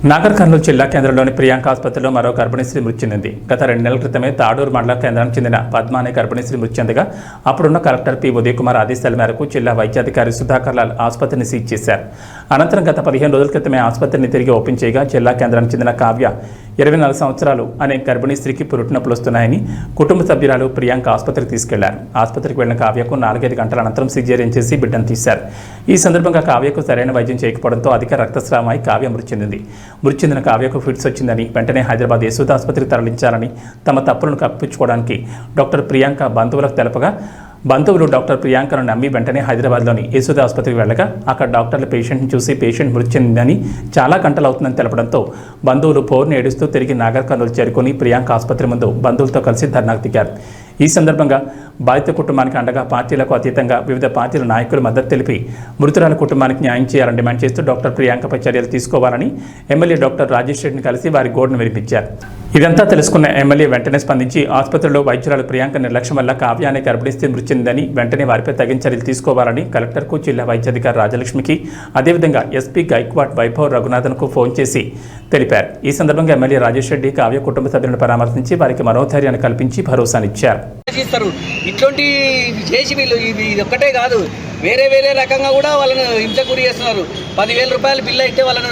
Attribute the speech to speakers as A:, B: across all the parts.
A: నాగర్ కర్నూలు జిల్లా కేంద్రంలోని ప్రియాంక ఆసుపత్రిలో మరో గర్భిణీ స్త్రీ మృతి చెందింది. గత 2 నెలల క్రితమే తాడూరు మండల కేంద్రానికి చెందిన పద్మ అనే గర్భిణీ స్త్రీ మృతి చెందగా అప్పుడున్న కలెక్టర్ పి ఉదయ్ కుమార్ ఆదేశాల మేరకు జిల్లా వైద్యాధికారి సుధాకర్ లాల్ ఆసుపత్రిని సీజ్ చేశారు. అనంతరం గత 15 రోజుల క్రితమే ఆసుపత్రిని తిరిగి ఓపెన్ చేయగా జిల్లా కేంద్రానికి చెందిన కావ్య 24 సంవత్సరాలు అనే గర్భిణీ స్త్రీకి పురుటినొప్పులు వస్తున్నాయని కుటుంబ సభ్యురాలు ప్రియాంక ఆసుపత్రికి తీసుకెళ్లారు. ఆసుపత్రికి వెళ్లిన కావ్యకు 4-5 గంటల అనంతరం సిజేరియన్ చేసి బిడ్డను తీశారు. ఈ సందర్భంగా కావ్యకు సరైన వైద్యం చేయకపోవడంతో అధిక రక్తస్రావమై కావ్య మృతి చెందింది. మృతి చెందిన కావ్యకు ఫిట్స్ వచ్చిందని వెంటనే హైదరాబాద్ యశోద ఆసుపత్రికి తరలించాలని తమ తప్పులను కప్పించుకోవడానికి డాక్టర్ ప్రియాంక బంధువులకు తెలపగా బంధువులు డాక్టర్ ప్రియాంకను నమ్మి వెంటనే హైదరాబాద్లోని యశోద ఆసుపత్రికి వెళ్ళగా అక్కడ డాక్టర్లు పేషెంట్ని చూసి పేషెంట్ మృతి చెందిందని చాలా గంటలు అవుతుందని తెలపడంతో బంధువులు పోరుని ఏడుస్తూ తిరిగి నాగర్ కర్నూలు చేరుకుని ప్రియాంక ఆసుపత్రి ముందు బంధువులతో కలిసి ధర్నాకు దిగారు. ఈ సందర్భంగా బాధిత కుటుంబానికి అండగా పార్టీలకు అతీతంగా వివిధ పార్టీల నాయకులు మద్దతు తెలిపి మృతురాల కుటుంబానికి న్యాయం చేయాలని డిమాండ్ చేస్తూ డాక్టర్ ప్రియాంకపై చర్యలు తీసుకోవాలని ఎమ్మెల్యే డాక్టర్ రాజేష్ రెడ్డిని కలిసి వారి గోడును వినిపించారు. ఇదంతా తెలుసుకున్న ఎమ్మెల్యే వెంటనే స్పందించి ఆసుపత్రిలో వైద్యురాలు ప్రియాంక నిర్లక్ష్యం వల్ల కావ్య అనే గర్భిణీ స్త్రీ మృతి చెందిందని వెంటనే వారిపై తగిన చర్యలు తీసుకోవాలని కలెక్టర్కు, జిల్లా వైద్యాధికారి రాజలక్ష్మికి, అదేవిధంగా ఎస్పీ గైక్వాడ్ వైభవ్ రఘునాథన్కు ఫోన్ చేసి తెలిపారు. ఈ సందర్భంగా ఎమ్మెల్యే రాజేష్ రెడ్డి కావ్య కుటుంబ సభ్యులను పరామర్శించి వారికి మనోధైర్యాన్ని కల్పించి భరోసానిచ్చారు.
B: ఇట్లాంటి చేసి వీళ్ళు ఇది ఒక్కటే కాదు, వేరే రకంగా కూడా వాళ్ళను హింసకు గురి చేస్తున్నారు. 10,000 రూపాయల బిల్లు అయితే వాళ్ళను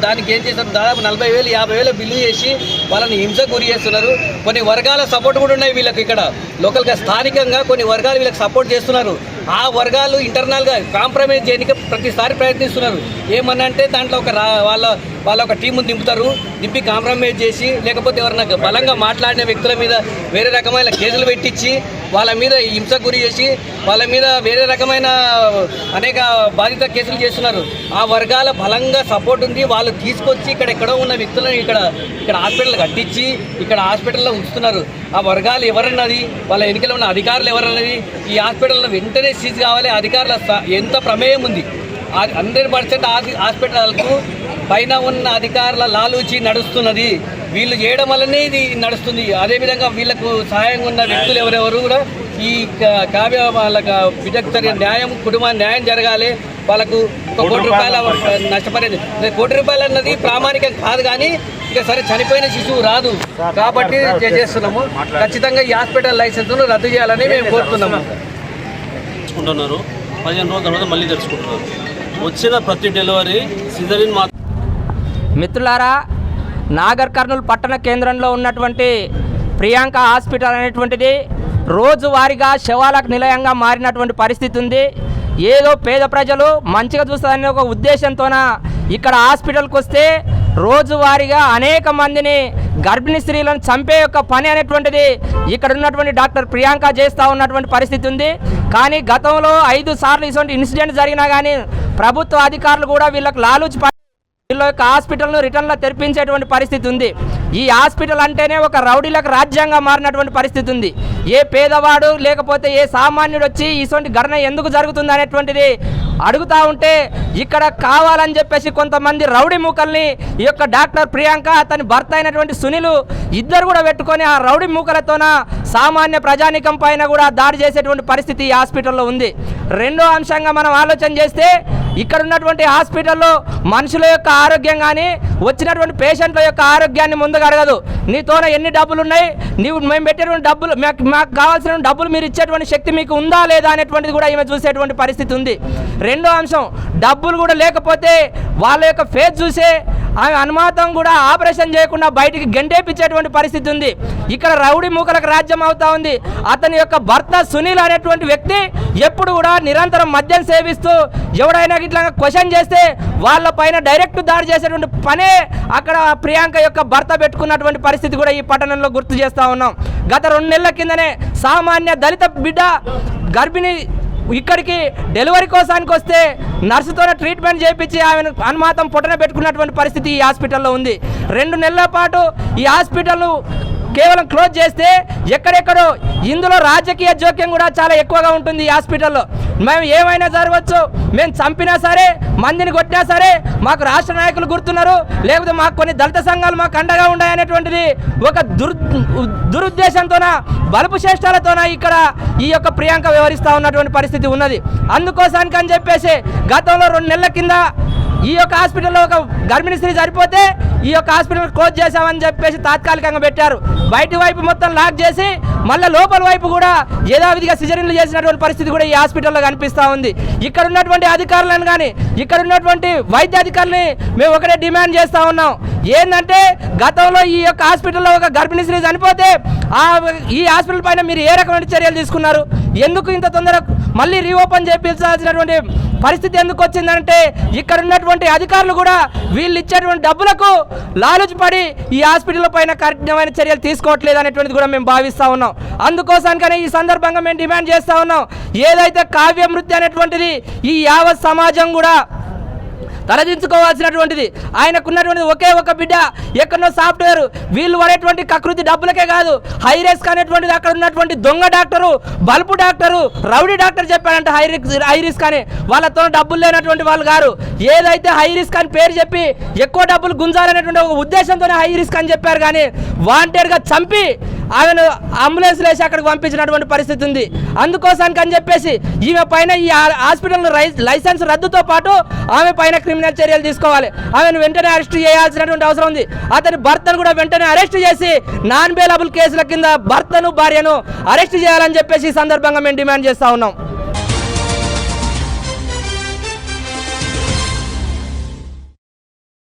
B: దానికి ఏం చేస్తారు, దాదాపు 40,000 50,000 బిల్లు చేసి వాళ్ళని హింసకు గురి చేస్తున్నారు. కొన్ని వర్గాల సపోర్ట్ కూడా ఉన్నాయి వీళ్ళకి. ఇక్కడ లోకల్గా స్థానికంగా కొన్ని వర్గాలు వీళ్ళకి సపోర్ట్ చేస్తున్నారు. ఆ వర్గాలు ఇంటర్నల్గా కాంప్రమైజ్ చేయడానికి ప్రతిసారి ప్రయత్నిస్తున్నారు. ఏమన్నంటే దాంట్లో వాళ్ళ ఒక టీము దింపి కాంప్రమైజ్ చేసి, లేకపోతే ఎవరైనా బలంగా మాట్లాడిన వ్యక్తుల మీద వేరే రకమైన కేసులు పెట్టించి వాళ్ళ మీద హింసకు గురి చేసి వాళ్ళ మీద వేరే రకమైన అనేక బాధిత కేసులు చేస్తున్నారు. ఆ వర్గాల బలంగా సపోర్ట్ ఉంది. వాళ్ళు తీసుకొచ్చి ఎక్కడో ఉన్న వ్యక్తులను ఇక్కడ హాస్పిటల్ కట్టించి ఇక్కడ హాస్పిటల్లో ఉంచుతున్నారు. ఆ వర్గాలు ఎవరన్నది, వాళ్ళ ఎన్నికలు ఉన్న అధికారులు ఎవరన్నది, ఈ హాస్పిటల్లో వెంటనే సీజ్ కావాలి. అధికారుల ఎంత ప్రమేయం ఉంది. 100% హాస్పిటల్కు పైన ఉన్న అధికారుల లాలూచి నడుస్తున్నది. వీళ్ళు చేయడం వల్లనే ఇది నడుస్తుంది. అదేవిధంగా వీళ్ళకు సహాయంగా ఉన్న వ్యక్తులు ఎవరెవరు కూడా ఈ కావ్య వాళ్ళకు బిడ్డకు న్యాయం, కుటుంబానికి న్యాయం జరగాలి. వాళ్ళకు 1 కోటి రూపాయల నష్టపడేది. 1 కోటి రూపాయలు అన్నది ప్రామాణికం కాదు, కానీ ఇక సరే చనిపోయిన శిశువు రాదు కాబట్టి చేస్తున్నాము. ఖచ్చితంగా ఈ హాస్పిటల్ లైసెన్స్ను రద్దు చేయాలని మేము కోరుతున్నాము.
C: 15 రోజుల తర్వాత మళ్ళీ తెలుసుకుంటున్నారు. వచ్చిన ప్రతి డెలివరీ సిజరీన్
D: మిత్రులారా, నాగర్ కర్నూలు పట్టణ కేంద్రంలో ఉన్నటువంటి ప్రియాంక హాస్పిటల్ అనేటువంటిది రోజువారీగా శవాలకు నిలయంగా మారినటువంటి పరిస్థితి ఉంది. ఏదో పేద ప్రజలు మంచిగా చూస్తారనే ఒక ఉద్దేశంతోన ఇక్కడ హాస్పిటల్కి వస్తే రోజువారీగా అనేక మందిని గర్భిణీ స్త్రీలను చంపే యొక్క పని అనేటువంటిది ఇక్కడ ఉన్నటువంటి డాక్టర్ ప్రియాంక చేస్తూ ఉన్నటువంటి పరిస్థితి ఉంది. కానీ గతంలో 5 సార్లు ఇటువంటి ఇన్సిడెంట్ జరిగినా కానీ ప్రభుత్వ అధికారులు కూడా వీళ్ళకి లాలూచి వీళ్ళ యొక్క హాస్పిటల్ను రిటర్న్లో తెరిపించేటువంటి పరిస్థితి ఉంది. ఈ హాస్పిటల్ అంటేనే ఒక రౌడీలకు రాజ్యంగా మారినటువంటి పరిస్థితి ఉంది. ఏ పేదవాడు లేకపోతే ఏ సామాన్యుడు వచ్చి ఇటువంటి ఘటన ఎందుకు జరుగుతుంది అనేటువంటిది అడుగుతూ ఉంటే ఇక్కడ కావాలని చెప్పేసి కొంతమంది రౌడీ మూకల్ని ఈ యొక్క డాక్టర్ ప్రియాంక, అతని భర్త అయినటువంటి సునీల్ ఇద్దరు కూడా పెట్టుకొని ఆ రౌడీ మూకలతోన సామాన్య ప్రజానికం పైన కూడా దాడి చేసేటువంటి పరిస్థితి ఈ హాస్పిటల్లో ఉంది. రెండో అంశంగా మనం ఆలోచన చేస్తే ఇక్కడ ఉన్నటువంటి హాస్పిటల్లో మనుషుల యొక్క ఆరోగ్యం కానీ వచ్చినటువంటి పేషెంట్ల యొక్క ఆరోగ్యాన్ని ముందుగా అడగదు. నీతోన ఎన్ని డబ్బులు ఉన్నాయి, మేము పెట్టేటువంటి డబ్బులు, మాకు కావాల్సిన డబ్బులు మీరు ఇచ్చేటువంటి శక్తి మీకు ఉందా లేదా అనేటువంటిది కూడా ఈమె చూసేటువంటి పరిస్థితి ఉంది. రెండో అంశం, డబ్బులు కూడా లేకపోతే వాళ్ళ యొక్క ఫేస్ చూసే ఆమె అనుమాతం కూడా ఆపరేషన్ చేయకుండా బయటికి గంటేపించేటువంటి పరిస్థితి ఉంది. ఇక్కడ రౌడీ మూకలకు రాజ్యం అవుతా ఉంది. అతని యొక్క భర్త సునీల్ అనేటువంటి వ్యక్తి ఎప్పుడు కూడా నిరంతరం మద్యం సేవిస్తూ ఎవడైనా ఇట్లా క్వశ్చన్ చేస్తే వాళ్ళ పైన డైరెక్ట్ దాడి చేసేటువంటి పనే అక్కడ ప్రియాంక యొక్క భర్త పెట్టుకున్నటువంటి పరిస్థితి కూడా ఈ పట్టణంలో గుర్తు చేస్తూ ఉన్నాం. గత 2 నెలల కిందనే సామాన్య దళిత బిడ్డ గర్భిణి ఇక్కడికి డెలివరీ కోసానికి వస్తే నర్సుతోనే ట్రీట్మెంట్ చేయించి ఆమెను అనుమాతం పొట్టన పెట్టుకున్నటువంటి పరిస్థితి ఈ హాస్పిటల్లో ఉంది. 2 నెలల పాటు ఈ హాస్పిటల్ను కేవలం క్లోజ్ చేస్తే ఎక్కడెక్కడో ఇందులో రాజకీయ జోక్యం కూడా చాలా ఎక్కువగా ఉంటుంది ఈ హాస్పిటల్లో. మేము ఏమైనా జరగవచ్చు, మేము చంపినా సరే, మందిని కొట్టినా సరే మాకు రాష్ట్ర నాయకులు గుర్తున్నారు, లేకపోతే మాకు కొన్ని దళిత సంఘాలు మాకు అండగా ఉన్నాయనేటువంటిది ఒక దురుద్దేశంతోన, బలుపు చేష్టాలతోన ఇక్కడ ఈ యొక్క ప్రియాంక వ్యవహరిస్తూ ఉన్నటువంటి పరిస్థితి ఉన్నది. అందుకోసానికి అని చెప్పేసి గతంలో 2 నెలల కింద ఈ యొక్క హాస్పిటల్లో ఒక గర్భిణీ స్త్రీ సరిపోతే ఈ యొక్క హాస్పిటల్ క్లోజ్ చేశామని చెప్పేసి తాత్కాలికంగా పెట్టారు. బయటి వైపు మొత్తం లాక్ చేసి మళ్ళీ లోపల వైపు కూడా యథావిధిగా సిజరీన్లు చేసినటువంటి పరిస్థితి కూడా ఈ హాస్పిటల్లో కనిపిస్తూ ఉంది. ఇక్కడ ఉన్నటువంటి అధికారులను కానీ ఇక్కడ ఉన్నటువంటి వైద్య అధికారులని మేము ఒకటే డిమాండ్ చేస్తూ ఉన్నాం. ఏంటంటే గతంలో ఈ యొక్క హాస్పిటల్లో ఒక గర్భిణీ స్త్రీ చనిపోతే ఈ హాస్పిటల్ పైన మీరు ఏ రకమైన చర్యలు తీసుకున్నారు? ఎందుకు ఇంత తొందరగా మళ్ళీ రీఓపెన్ చేయించాల్సినటువంటి పరిస్థితి ఎందుకు వచ్చిందంటే ఇక్కడ ఉన్నటువంటి అధికారులు కూడా వీళ్ళు ఇచ్చేటువంటి డబ్బులకు లాలుచి పడి ఈ హాస్పిటల్ పైన కఠినమైన చర్యలు తీసుకోవట్లేదు అనేటువంటిది కూడా మేము భావిస్తూ ఉన్నాం. అందుకోసానికనే ఈ సందర్భంగా మేము డిమాండ్ చేస్తూ ఉన్నాం, ఏదైతే కావ్య మృత్యు అనేటువంటిది ఈ యావత్ సమాజం కూడా తలదించుకోవాల్సినటువంటిది. ఆయనకున్నటువంటి ఒకే ఒక బిడ్డ ఎక్కడో సాఫ్ట్వేర్, వీళ్ళు పడేటువంటి కకృతి డబ్బులకే కాదు, హైరిస్క్ అనేటువంటిది అక్కడ ఉన్నటువంటి దొంగ doctor, bulb doctor, rowdy doctor చెప్పాడంటే హైరిస్క్ అని, వాళ్ళతో డబ్బులు లేనటువంటి వాళ్ళు గారు. ఏదైతే హైరిస్క్ అని పేరు చెప్పి ఎక్కువ డబ్బులు గుంజాలనేటువంటి ఒక ఉద్దేశంతోనే హైరిస్క్ అని చెప్పారు, కానీ వాంటెడ్గా చంపి ఆమెను అంబులెన్స్ వేసి అక్కడికి పంపించినటువంటి పరిస్థితి ఉంది. అందుకోసానికి అని చెప్పేసి ఈమె పైన ఈ హాస్పిటల్ లైసెన్స్ రద్దుతో పాటు ఆమె పైన క్రిమినల్ చర్యలు తీసుకోవాలి. ఆమెను వెంటనే అరెస్ట్ చేయాల్సినటువంటి అవసరం ఉంది. అతని భర్తను కూడా వెంటనే అరెస్ట్ చేసి నాన్ బెయిలబుల్ కేసుల కింద భర్తను భార్యను అరెస్ట్ చేయాలని చెప్పేసి ఈ సందర్భంగా మేము డిమాండ్ చేస్తూ ఉన్నాం.